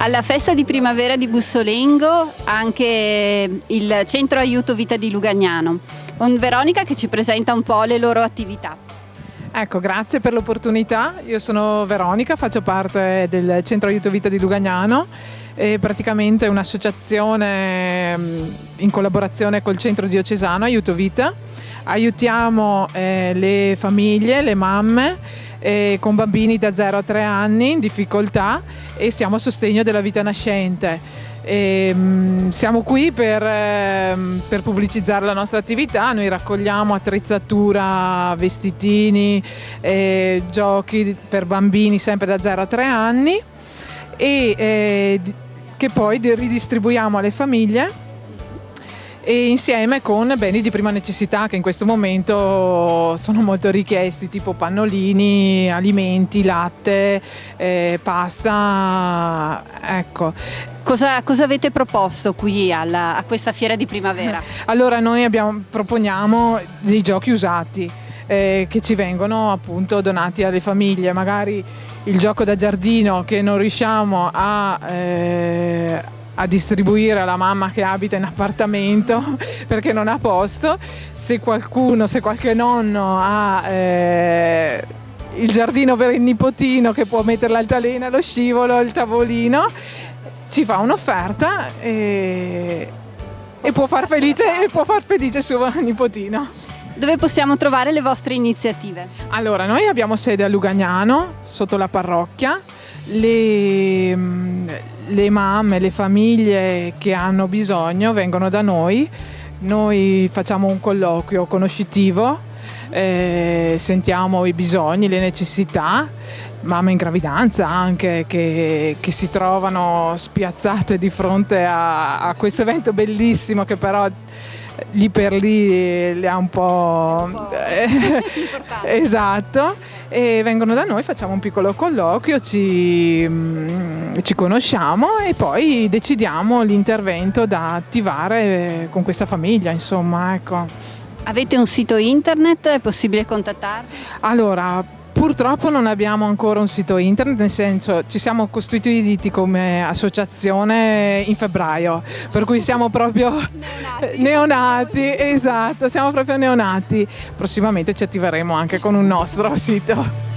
Alla festa di primavera di Bussolengo anche il Centro Aiuto Vita di Lugagnano, con Veronica che ci presenta un po' le loro attività. Ecco, grazie per l'opportunità. Io sono Veronica, faccio parte del Centro Aiuto Vita di Lugagnano, è praticamente un'associazione in collaborazione col Centro Diocesano Aiuto Vita. Aiutiamo le famiglie, le mamme con bambini da 0 a 3 anni in difficoltà e siamo a sostegno della vita nascente. Siamo qui per pubblicizzare la nostra attività. Noi raccogliamo attrezzatura, vestitini, giochi per bambini sempre da 0 a 3 anni e che poi ridistribuiamo alle famiglie e insieme con beni di prima necessità che in questo momento sono molto richiesti, tipo pannolini, alimenti, latte, pasta, ecco. Cosa avete proposto qui a questa fiera di primavera? Allora noi proponiamo dei giochi usati che ci vengono appunto donati alle famiglie, magari il gioco da giardino che non riusciamo a distribuire alla mamma che abita in appartamento perché non ha posto. Se qualche nonno ha il giardino per il nipotino che può mettere l'altalena, lo scivolo, il tavolino, ci fa un'offerta e può far felice suo nipotino. Dove possiamo trovare le vostre iniziative? Allora, noi abbiamo sede a Lugagnano, sotto la parrocchia. Le mamme, le famiglie che hanno bisogno vengono da noi facciamo un colloquio conoscitivo, sentiamo i bisogni, le necessità, mamme in gravidanza anche che si trovano spiazzate di fronte a questo evento bellissimo che però lì per lì le ha un po', esatto, e vengono da noi, facciamo un piccolo colloquio, ci conosciamo e poi decidiamo l'intervento da attivare con questa famiglia, insomma, ecco. Avete un sito internet? È possibile contattarvi? Allora, purtroppo non abbiamo ancora un sito internet, nel senso ci siamo costituiti come associazione in febbraio, per cui siamo proprio neonati, esatto, siamo proprio neonati. Prossimamente ci attiveremo anche con un nostro sito.